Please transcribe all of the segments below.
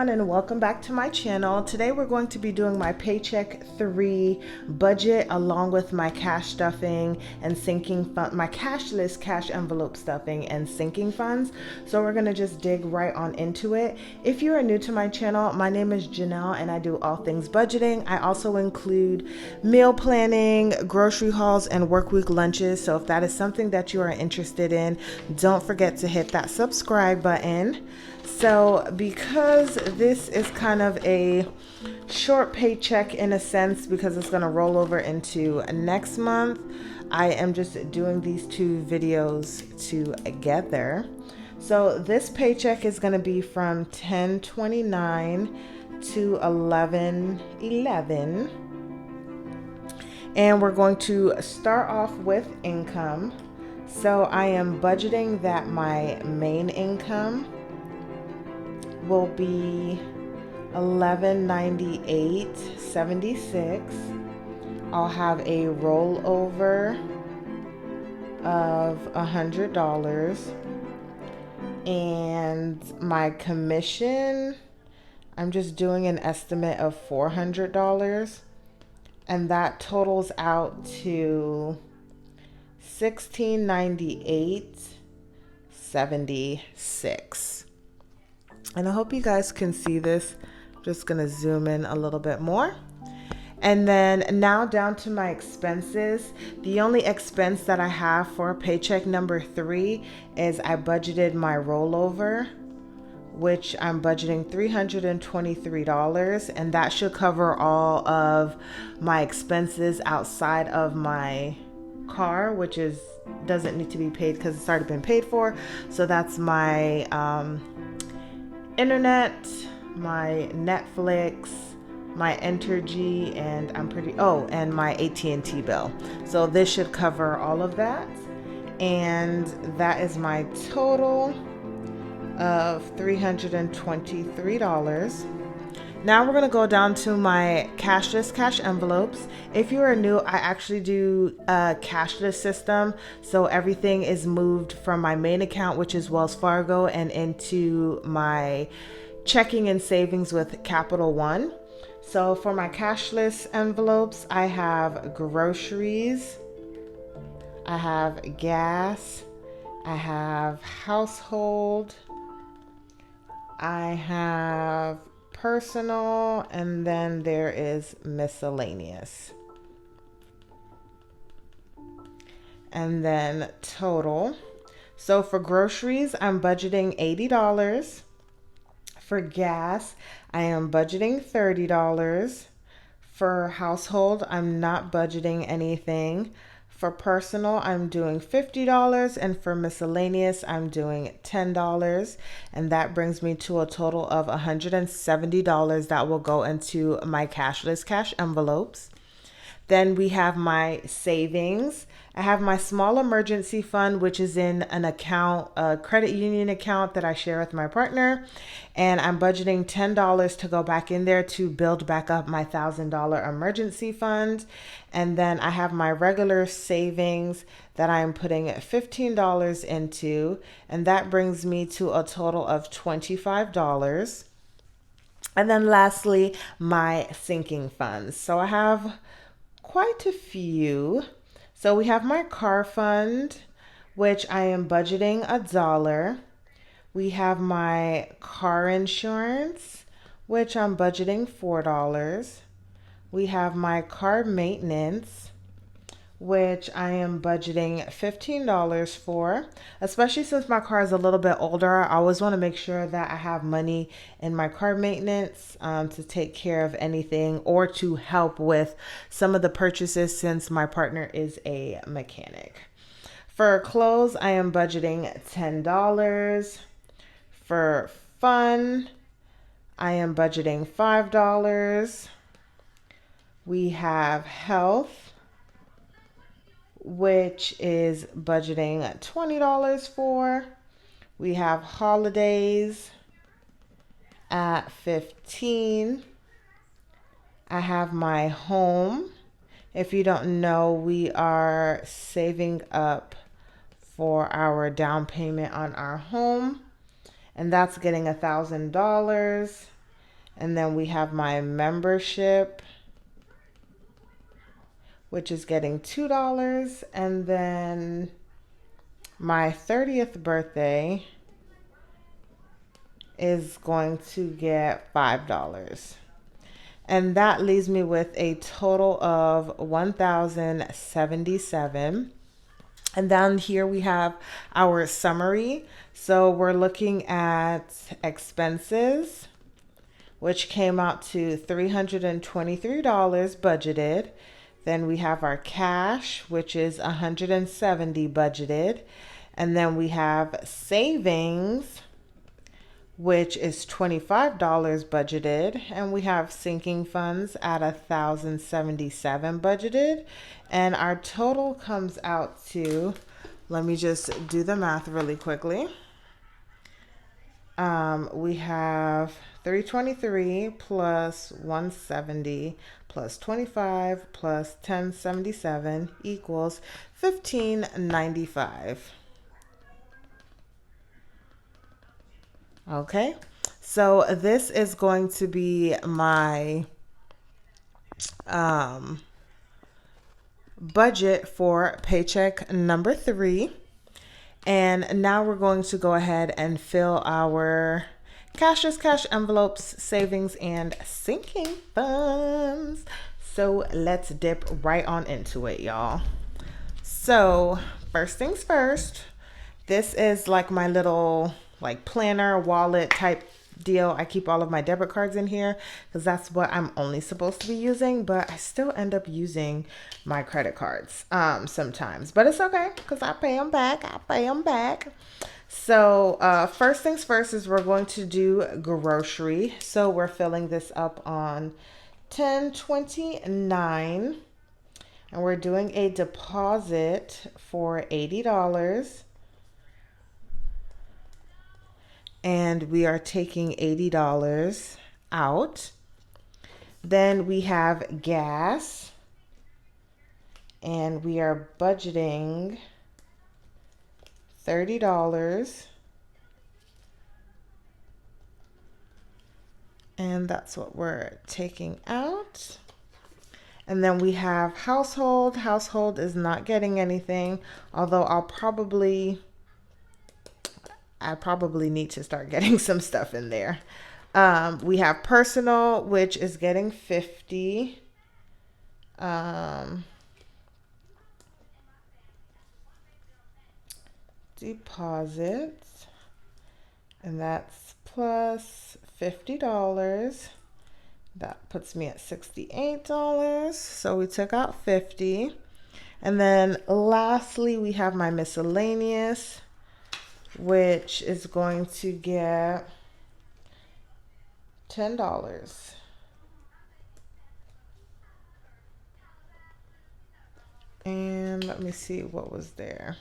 everyone, and welcome back to my channel. Today we're going to be doing my Paycheck 3 budget along with my cash stuffing and sinking fund, my cashless cash envelope stuffing and sinking funds. So we're going to just dig right on into it. If you are new to my channel, my name is Janelle and I do all things budgeting. I also include meal planning, grocery hauls, and workweek lunches. So if that is something that you are interested in, don't forget to hit that subscribe button. So because this is kind of a short paycheck in a sense, because it's going to roll over into next month, I am just doing these two videos together. So this paycheck is going to be from 10/29 to 11/11. And we're going to start off with income. So I am budgeting that my main income will be $1198.76. I'll have a rollover of $100, and my commission, I'm just doing an estimate of $400, and that totals out to $1698.76. And I hope you guys can see this. I'm just going to zoom in a little bit more. And then now down to my expenses. The only expense that I have for paycheck number 3 is I budgeted my rollover, which I'm budgeting $323. And that should cover all of my expenses outside of my car, which doesn't need to be paid because it's already been paid for. So that's my internet, my Netflix, my Entergy, and and my AT&T bill. So this should cover all of that. And that is my total of $323. Now we're going to go down to my cashless cash envelopes. If you are new, I actually do a cashless system. So everything is moved from my main account, which is Wells Fargo, and into my checking and savings with Capital One. So for my cashless envelopes, I have groceries, I have gas, I have household, I have personal, and then there is miscellaneous. And then total. So for groceries, I'm budgeting $80. For gas, I am budgeting $30. For household, I'm not budgeting anything. For personal, I'm doing $50, and for miscellaneous, I'm doing $10, and that brings me to a total of $170 that will go into my cashless cash envelopes. Then we have my savings. I have my small emergency fund, which is in an account, a credit union account that I share with my partner. And I'm budgeting $10 to go back in there to build back up my $1,000 emergency fund. And then I have my regular savings that I'm putting $15 into. And that brings me to a total of $25. And then lastly, my sinking funds. So I have quite a few. So we have my car fund, which I am budgeting $1. We have my car insurance, which I'm budgeting $4. We have my car maintenance, which I am budgeting $15 for, especially since my car is a little bit older. I always want to make sure that I have money in my car maintenance to take care of anything or to help with some of the purchases since my partner is a mechanic. For clothes, I am budgeting $10. For fun, I am budgeting $5. We have health, which is budgeting $20 for. We have holidays at $15. I have my home. If you don't know, we are saving up for our down payment on our home, and that's getting $1,000. And then we have my membership, which is getting $2. And then my 30th birthday is going to get $5. And that leaves me with a total of 1,077. And down here we have our summary. So we're looking at expenses, which came out to $323 budgeted. Then we have our cash, which is $170 budgeted. And then we have savings, which is $25 budgeted. And we have sinking funds at $1,077 budgeted. And our total comes out to, let me just do the math really quickly. We have 323 plus 170 plus 25 plus 1077 equals 1595. Okay, so this is going to be my budget for paycheck number 3. And now we're going to go ahead and fill our cashless cash envelopes, savings, and sinking funds. So let's dip right on into it, y'all. So first things first, this is like my little like planner wallet type deal. I keep all of my debit cards in here because that's what I'm only supposed to be using, but I still end up using my credit cards sometimes, but it's okay because I pay them back. So first things first is we're going to do grocery. So we're filling this up on 10/29 and we're doing a deposit for $80. And we are taking $80 out. Then we have gas, and we are budgeting $30. And that's what we're taking out. And then we have household. Household is not getting anything, although I probably need to start getting some stuff in there. We have personal, which is getting 50. Deposits, and that's plus $50. That puts me at $68. So we took out 50. And then lastly, we have my miscellaneous, which is going to get $10. And let me see what was there.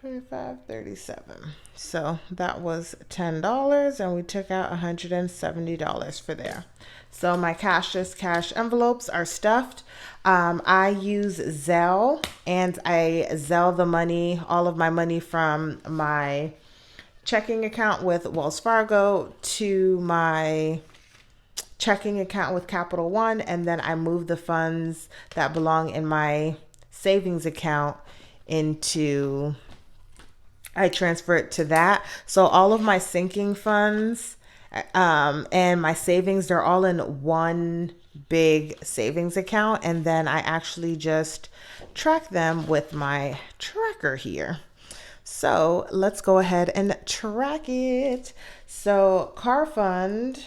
25.37. So that was $10, and we took out $170 for there. So my cashless cash envelopes are stuffed. I use Zelle, and I Zelle the money, all of my money from my checking account with Wells Fargo to my checking account with Capital One, and then I move the funds that belong in my savings account into, I transfer it to that. So all of my sinking funds and my savings, they're all in one big savings account. And then I actually just track them with my tracker here. So let's go ahead and track it. So car fund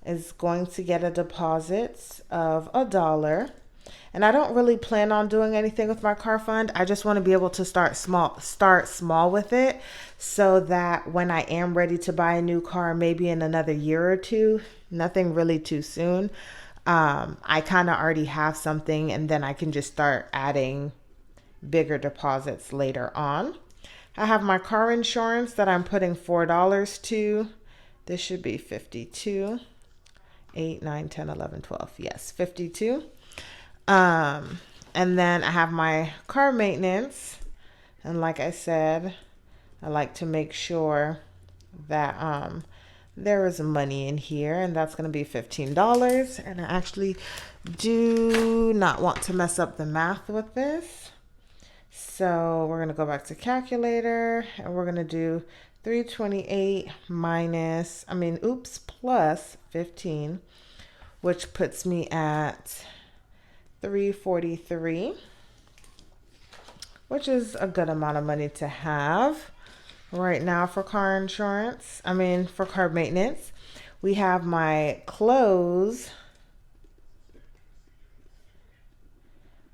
is going to get a deposit of $1. And I don't really plan on doing anything with my car fund. I just want to be able to start small with it so that when I am ready to buy a new car, maybe in another year or two, nothing really too soon, I kind of already have something, and then I can just start adding bigger deposits later on. I have my car insurance that I'm putting $4 to. This should be 52, 8, 9, 10, 11, 12. Yes, 52. And then I have my car maintenance. And like I said, I like to make sure that there is money in here, and that's going to be $15. And I actually do not want to mess up the math with this. So we're going to go back to calculator, and we're going to do 328 plus 15, which puts me at 343, which is a good amount of money to have right now for car insurance. For car maintenance. We have my clothes,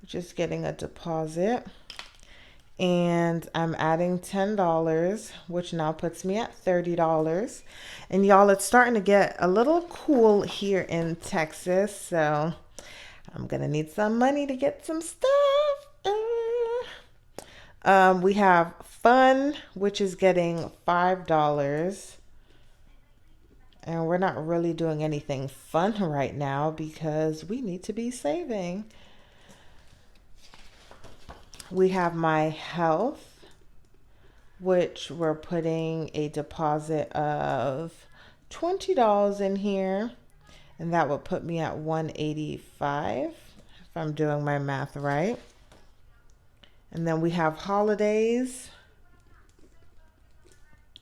which is getting a deposit. And I'm adding $10, which now puts me at $30. And y'all, it's starting to get a little cool here in Texas, so I'm gonna need some money to get some stuff. We have fun, which is getting $5. And we're not really doing anything fun right now because we need to be saving. We have my health, which we're putting a deposit of $20 in here, and that would put me at 185 if I'm doing my math right. And then we have holidays,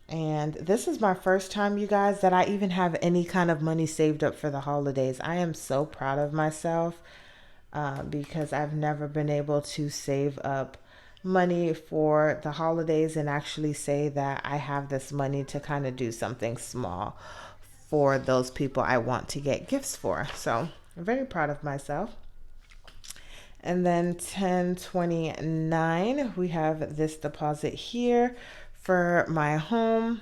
and this is my first time, you guys, that I even have any kind of money saved up for the holidays. I am so proud of myself. Because I've never been able to save up money for the holidays and actually say that I have this money to kind of do something small for those people I want to get gifts for. So I'm very proud of myself. And then 1029, we have this deposit here for my home,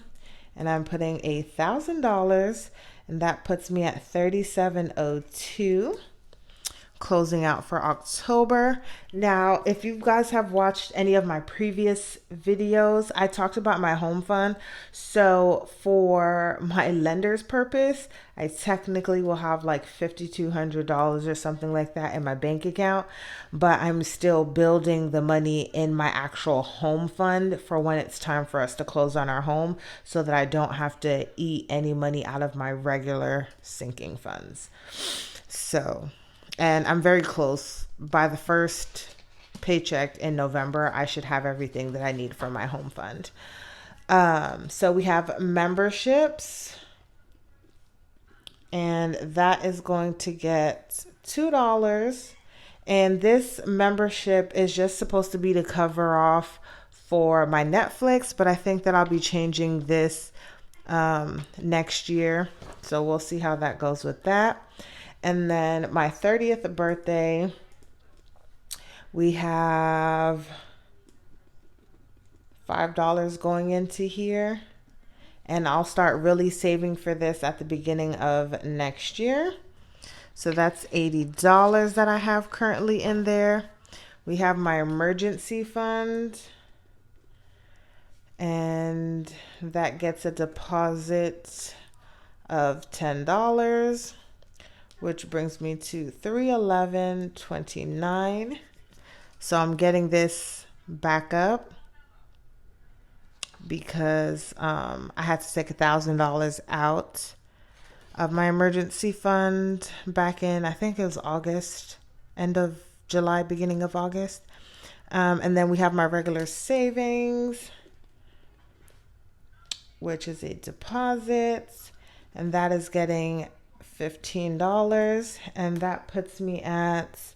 and I'm putting $1,000, and that puts me at 3702. Closing out for October. Now, if you guys have watched any of my previous videos, I talked about my home fund. So for my lender's purpose, I technically will have like $5,200 or something like that in my bank account, but I'm still building the money in my actual home fund for when it's time for us to close on our home, so that I don't have to eat any money out of my regular sinking funds. And I'm very close. By the first paycheck in November, I should have everything that I need for my home fund. So we have memberships, and that is going to get $2. And this membership is just supposed to be to cover off for my Netflix, but I think that I'll be changing this next year. So we'll see how that goes with that. And then my 30th birthday, we have $5 going into here. And I'll start really saving for this at the beginning of next year. So that's $80 that I have currently in there. We have my emergency fund, and that gets a deposit of $10. Which brings me to $311.29. So I'm getting this back up because I had to take $1,000 out of my emergency fund back in, I think it was August, end of July, beginning of August. And then we have my regular savings, which is a deposit, and that is getting $15, and that puts me at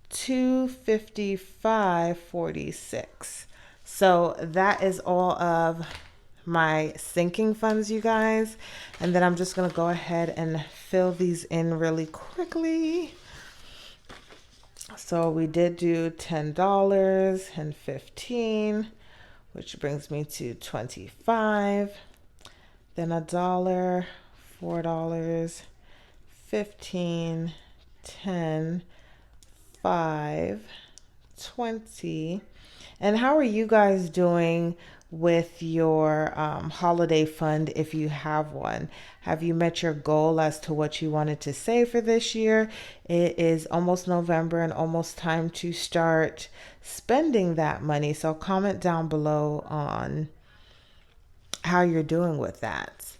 $255.46. So that is all of my sinking funds, you guys. And then I'm just gonna go ahead and fill these in really quickly. So we did do $10 and $15, which brings me to $25. Then $1, $4, 15, 10, 5, 20. And how are you guys doing with your holiday fund, if you have one? Have you met your goal as to what you wanted to save for this year? It is almost November and almost time to start spending that money. So comment down below on how you're doing with that.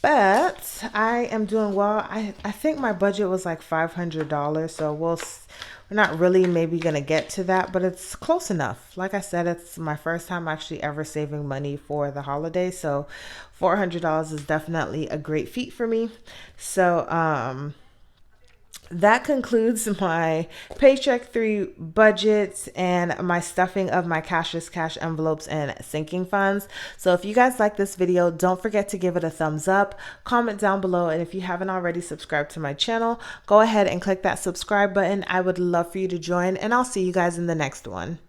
But I am doing well. I think my budget was like $500, so we're not really maybe gonna get to that, but it's close enough. Like I said, it's my first time actually ever saving money for the holiday, so $400 is definitely a great feat for me. So that concludes my Paycheck 3 budget and my stuffing of my cashless cash envelopes and sinking funds. So if you guys like this video, don't forget to give it a thumbs up, comment down below, and if you haven't already subscribed to my channel, go ahead and click that subscribe button. I would love for you to join, and I'll see you guys in the next one.